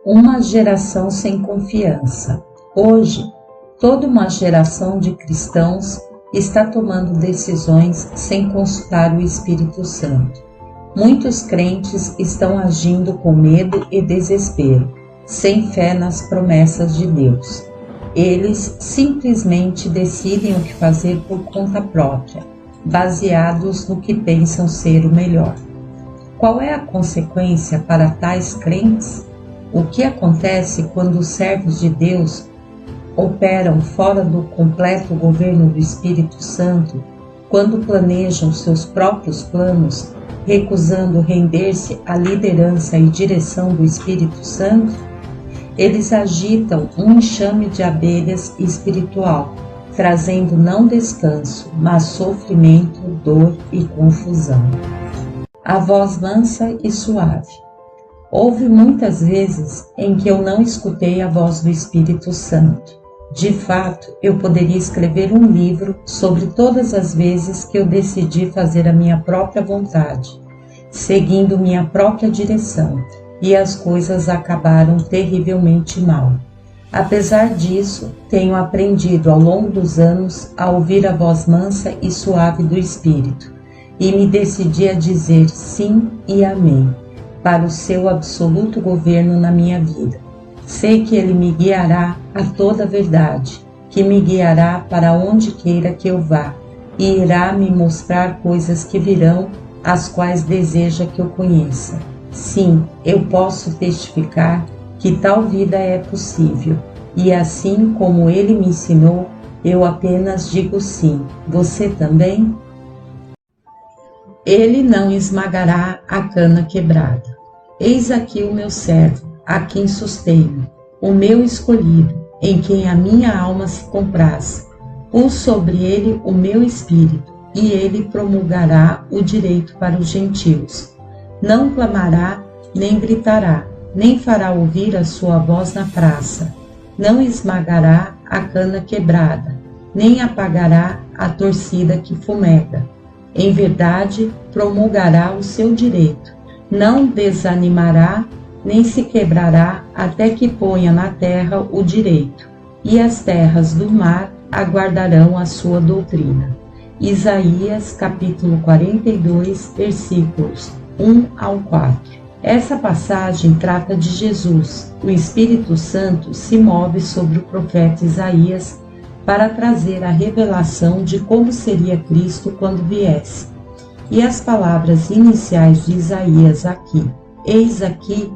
Uma geração sem confiança. Hoje, toda uma geração de cristãos está tomando decisões sem consultar o Espírito Santo. Muitos crentes estão agindo com medo e desespero, sem fé nas promessas de Deus. Eles simplesmente decidem o que fazer por conta própria, baseados no que pensam ser o melhor. Qual é a consequência para tais crentes? O que acontece quando os servos de Deus operam fora do completo governo do Espírito Santo, quando planejam seus próprios planos, recusando render-se à liderança e direção do Espírito Santo? Eles agitam um enxame de abelhas espiritual, trazendo não descanso, mas sofrimento, dor e confusão. A voz mansa e suave. Houve muitas vezes em que eu não escutei a voz do Espírito Santo. De fato, eu poderia escrever um livro sobre todas as vezes que eu decidi fazer a minha própria vontade, seguindo minha própria direção, e as coisas acabaram terrivelmente mal. Apesar disso, tenho aprendido ao longo dos anos a ouvir a voz mansa e suave do Espírito, e me decidi a dizer sim e amém para o seu absoluto governo na minha vida. Sei que Ele me guiará a toda a verdade, que me guiará para onde queira que eu vá, e irá me mostrar coisas que virão, as quais deseja que eu conheça. Sim, eu posso testificar que tal vida é possível, e assim como Ele me ensinou, eu apenas digo sim. Você também? Ele não esmagará a cana quebrada. Eis aqui o meu servo, a quem sustenho, o meu escolhido, em quem a minha alma se compraz. Pus sobre ele o meu espírito, e ele promulgará o direito para os gentios. Não clamará, nem gritará, nem fará ouvir a sua voz na praça. Não esmagará a cana quebrada, nem apagará a torcida que fumega. Em verdade, promulgará o seu direito. Não desanimará, nem se quebrará, até que ponha na terra o direito, e as terras do mar aguardarão a sua doutrina. Isaías, capítulo 42, versículos 1 ao 4. Essa passagem trata de Jesus. O Espírito Santo se move sobre o profeta Isaías para trazer a revelação de como seria Cristo quando viesse. E as palavras iniciais de Isaías aqui, eis aqui,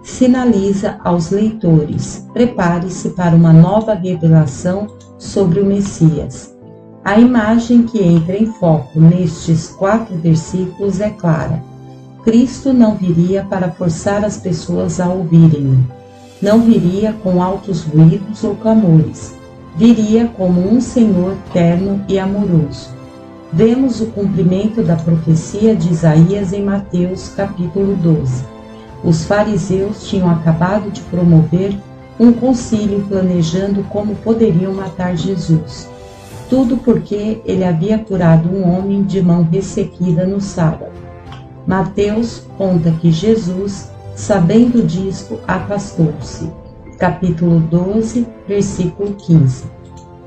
sinaliza aos leitores: prepare-se para uma nova revelação sobre o Messias. A imagem que entra em foco nestes 4 versículos é clara. Cristo não viria para forçar as pessoas a ouvirem-no. Não viria com altos ruídos ou clamores. Viria como um Senhor terno e amoroso. Vemos o cumprimento da profecia de Isaías em Mateus, capítulo 12. Os fariseus tinham acabado de promover um concílio planejando como poderiam matar Jesus. Tudo porque ele havia curado um homem de mão ressequida no sábado. Mateus conta que Jesus, sabendo disto, afastou-se. Capítulo 12, versículo 15.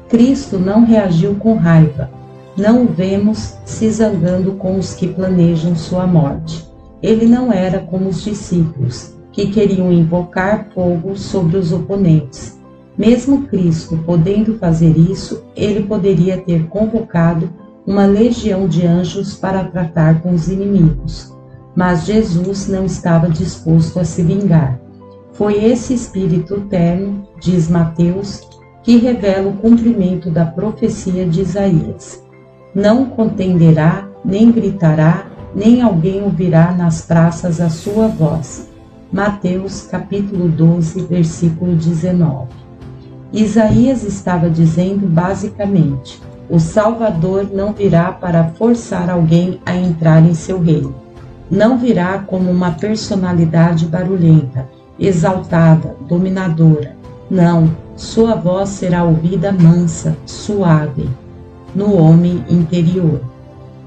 Cristo não reagiu com raiva. Não o vemos se zangando com os que planejam sua morte. Ele não era como os discípulos, que queriam invocar fogo sobre os oponentes. Mesmo Cristo podendo fazer isso, ele poderia ter convocado uma legião de anjos para tratar com os inimigos. Mas Jesus não estava disposto a se vingar. Foi esse Espírito terno, diz Mateus, que revela o cumprimento da profecia de Isaías. Não contenderá, nem gritará, nem alguém ouvirá nas praças a sua voz. Mateus capítulo 12, versículo 19. Isaías estava dizendo basicamente: o Salvador não virá para forçar alguém a entrar em seu reino. Não virá como uma personalidade barulhenta, exaltada, dominadora. Não, sua voz será ouvida mansa, suave, no homem interior.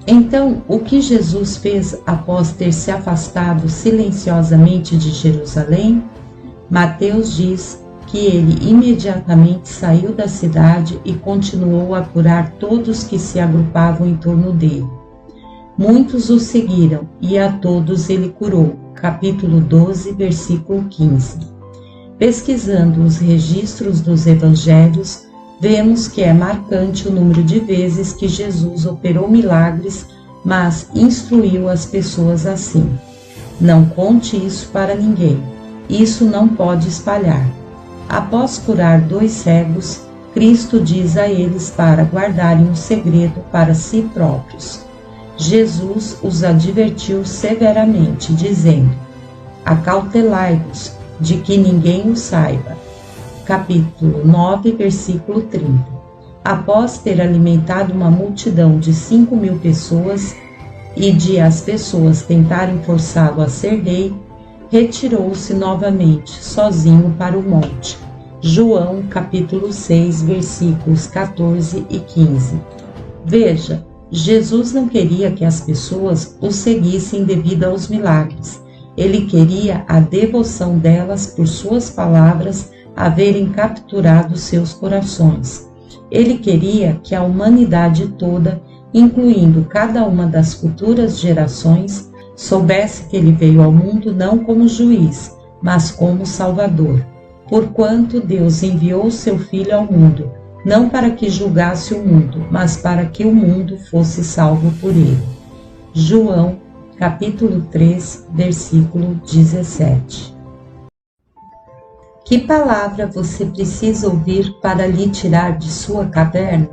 Então, o que Jesus fez após ter se afastado silenciosamente de Jerusalém? Mateus diz que ele imediatamente saiu da cidade e continuou a curar todos que se agrupavam em torno dele. Muitos o seguiram e a todos ele curou. Capítulo 12, versículo 15. Pesquisando os registros dos evangelhos, vemos que é marcante o número de vezes que Jesus operou milagres, mas instruiu as pessoas assim: não conte isso para ninguém, isso não pode espalhar. Após curar 2 cegos, Cristo diz a eles para guardarem o segredo para si próprios. Jesus os advertiu severamente, dizendo: acautelai-vos de que ninguém o saiba. Capítulo 9, versículo 30. Após ter alimentado uma multidão de 5.000 pessoas e de as pessoas tentarem forçá-lo a ser rei, retirou-se novamente, sozinho para o monte. João, capítulo 6, versículos 14 e 15. Veja, Jesus não queria que as pessoas o seguissem devido aos milagres. Ele queria a devoção delas por suas palavras haverem capturado seus corações. Ele queria que a humanidade toda, incluindo cada uma das futuras gerações, soubesse que ele veio ao mundo não como juiz, mas como Salvador. Porquanto Deus enviou seu Filho ao mundo, não para que julgasse o mundo, mas para que o mundo fosse salvo por ele. João, capítulo 3, versículo 17. Que palavra você precisa ouvir para lhe tirar de sua caverna?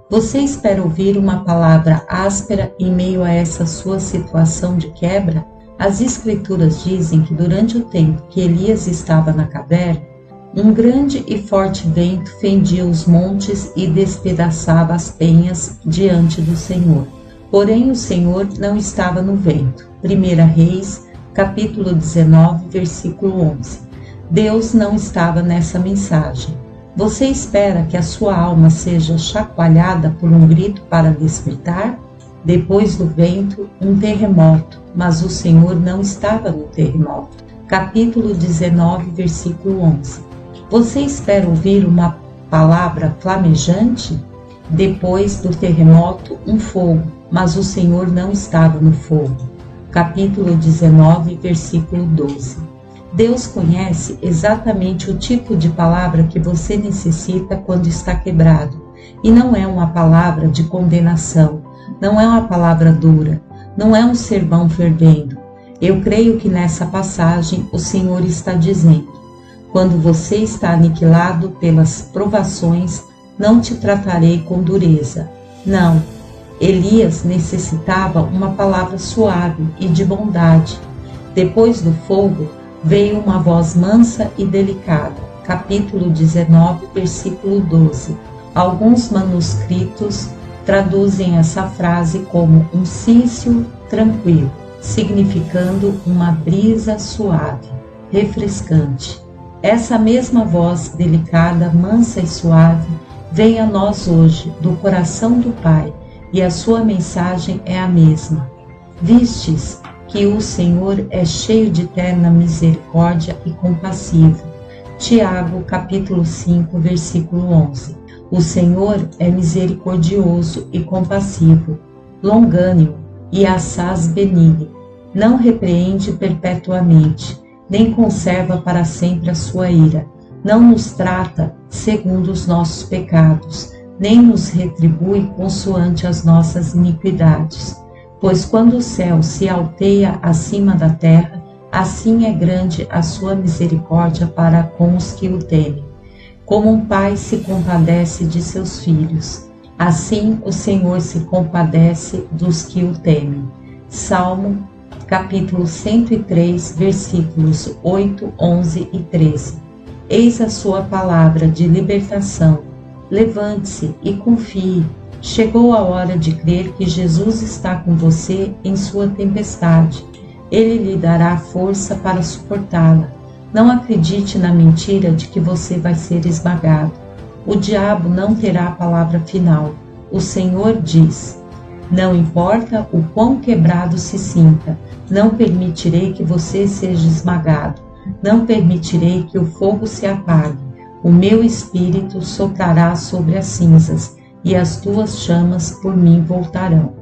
Você espera ouvir uma palavra áspera em meio a essa sua situação de quebra? As Escrituras dizem que durante o tempo que Elias estava na caverna, um grande e forte vento fendia os montes e despedaçava as penhas diante do Senhor. Porém, o Senhor não estava no vento. 1 Reis, capítulo 19, versículo 11. Deus não estava nessa mensagem. Você espera que a sua alma seja chacoalhada por um grito para despertar? Depois do vento, um terremoto, mas o Senhor não estava no terremoto. Capítulo 19, versículo 11. Você espera ouvir uma palavra flamejante? Depois do terremoto, um fogo, mas o Senhor não estava no fogo. Capítulo 19, versículo 12. Deus conhece exatamente o tipo de palavra que você necessita quando está quebrado. E não é uma palavra de condenação, não é uma palavra dura, não é um sermão fervendo. Eu creio que nessa passagem o Senhor está dizendo: quando você está aniquilado pelas provações, não te tratarei com dureza. Não, Elias necessitava uma palavra suave e de bondade. Depois do fogo, veio uma voz mansa e delicada. Capítulo 19, versículo 12. Alguns manuscritos traduzem essa frase como um cício tranquilo, significando uma brisa suave, refrescante. Essa mesma voz delicada, mansa e suave vem a nós hoje do coração do Pai, e a sua mensagem é a mesma. Vistes que o Senhor é cheio de terna misericórdia e compassivo. Tiago, capítulo 5, versículo 11. O Senhor é misericordioso e compassivo, longânimo e assaz benigno. Não repreende perpetuamente, nem conserva para sempre a sua ira. Não nos trata segundo os nossos pecados, nem nos retribui consoante as nossas iniquidades. Pois quando o céu se alteia acima da terra, assim é grande a sua misericórdia para com os que o temem. Como um pai se compadece de seus filhos, assim o Senhor se compadece dos que o temem. Salmo, capítulo 103, versículos 8, 11 e 13. Eis a sua palavra de libertação. Levante-se e confie. Chegou a hora de crer que Jesus está com você em sua tempestade. Ele lhe dará força para suportá-la. Não acredite na mentira de que você vai ser esmagado. O diabo não terá a palavra final. O Senhor diz: não importa o quão quebrado se sinta, não permitirei que você seja esmagado. Não permitirei que o fogo se apague. O meu espírito soprará sobre as cinzas, e as tuas chamas por mim voltarão.